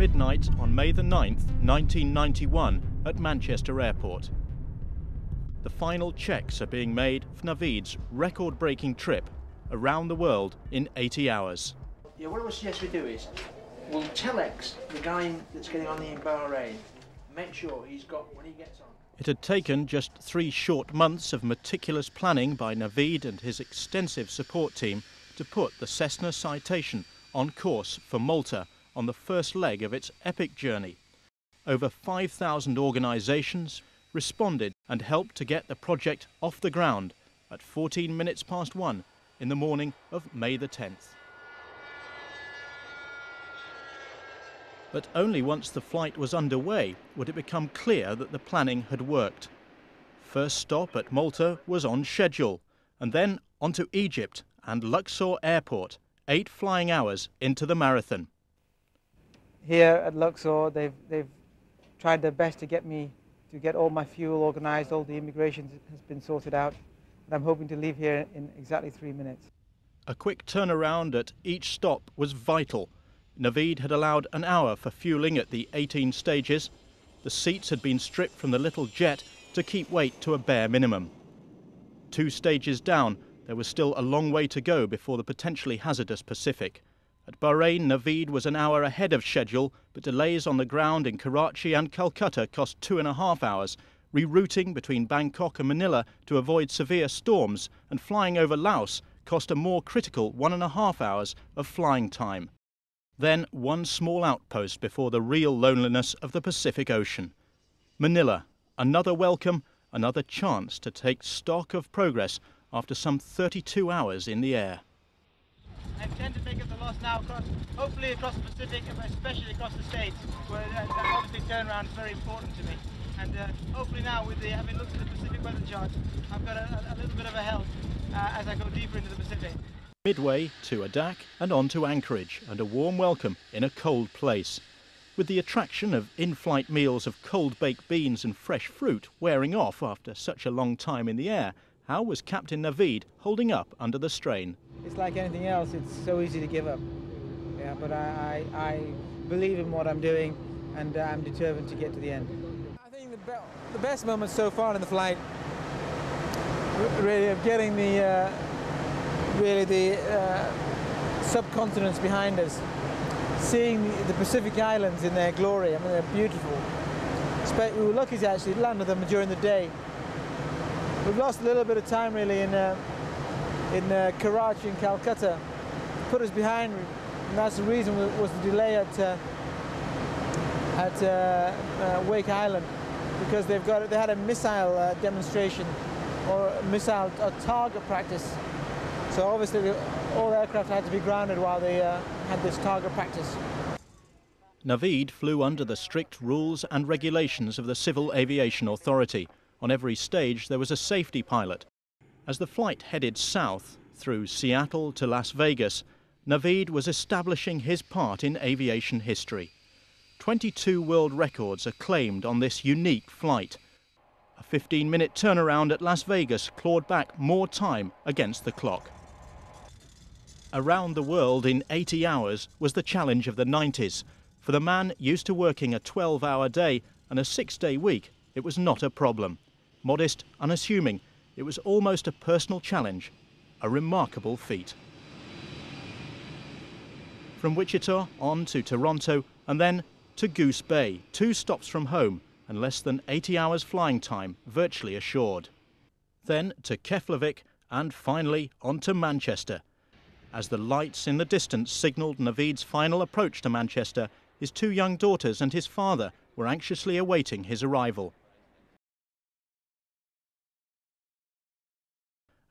midnight on May the 9th, 1991 at Manchester Airport. The final checks are being made for Navied's record-breaking trip around the world in 80 hours. Yeah, what I would suggest we do is, we'll telex the guy that's getting on in Bahrain, make sure he's got, when he gets on. It had taken just 3 short months of meticulous planning by Naviede and his extensive support team to put the Cessna Citation on course for Malta on the first leg of its epic journey. Over 5,000 organisations responded and helped to get the project off the ground at 14 minutes past 1 in the morning of May the 10th. But only once the flight was underway would it become clear that the planning had worked. First stop at Malta was on schedule, and then on to Egypt and Luxor Airport, 8 flying hours into the marathon. Here at Luxor, they've tried their best to get all my fuel organised, all the immigration has been sorted out, and I'm hoping to leave here in exactly 3 minutes. A quick turnaround at each stop was vital. Naviede had allowed an hour for fuelling at the 18 stages. The seats had been stripped from the little jet to keep weight to a bare minimum. 2 stages down, there was still a long way to go before the potentially hazardous Pacific. At Bahrain, Naviede was an hour ahead of schedule, but delays on the ground in Karachi and Calcutta cost 2.5 hours, rerouting between Bangkok and Manila to avoid severe storms, and flying over Laos cost a more critical 1.5 hours of flying time. Then one small outpost before the real loneliness of the Pacific Ocean. Manila, another welcome, another chance to take stock of progress after some 32 hours in the air. I intend to make it the loss now, hopefully across the Pacific, especially across the States, where obviously turnaround is very important to me. And hopefully now, having looked at the Pacific weather chart, I've got a little bit of a help as I go deeper into the Pacific. Midway to Adak and on to Anchorage, and a warm welcome in a cold place. With the attraction of in-flight meals of cold baked beans and fresh fruit wearing off after such a long time in the air, how was Captain Naviede holding up under the strain? It's like anything else, it's so easy to give up. Yeah, but I believe in what I'm doing, and I'm determined to get to the end. I think the best moment so far in the flight, really, of getting the subcontinents behind us, seeing the Pacific Islands in their glory. I mean, they're beautiful. We were lucky to actually land with them during the day. We've lost a little bit of time really in Karachi and Calcutta, put us behind, and that's the reason was the delay at Wake Island, because they had a missile demonstration or missile target practice. So obviously all aircraft had to be grounded while they had this target practice. Naviede flew under the strict rules and regulations of the Civil Aviation Authority. On every stage there was a safety pilot. As the flight headed south through Seattle to Las Vegas, Naviede was establishing his part in aviation history. 22 world records are claimed on this unique flight. A 15-minute turnaround at Las Vegas clawed back more time against the clock. Around the world in 80 hours was the challenge of the 90s. For the man used to working a 12-hour day and a 6-day week, it was not a problem. Modest, unassuming, it was almost a personal challenge, a remarkable feat. From Wichita on to Toronto and then to Goose Bay, 2 stops from home and less than 80 hours flying time virtually assured. Then to Keflavik and finally on to Manchester. As the lights in the distance signalled Navied's final approach to Manchester, his 2 young daughters and his father were anxiously awaiting his arrival.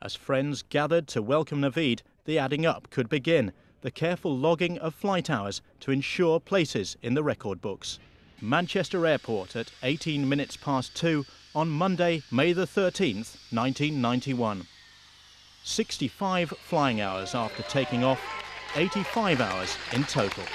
As friends gathered to welcome Naviede, the adding up could begin, the careful logging of flight hours to ensure places in the record books. Manchester Airport at 18 minutes past 2 on Monday, May the 13th, 1991. 65 flying hours after taking off, 85 hours in total.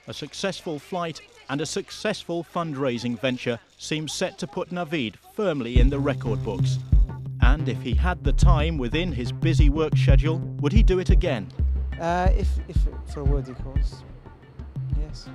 A successful flight and a successful fundraising venture seems set to put Naviede firmly in the record books. And if he had the time within his busy work schedule, would he do it again? If for a worthy cause, yes.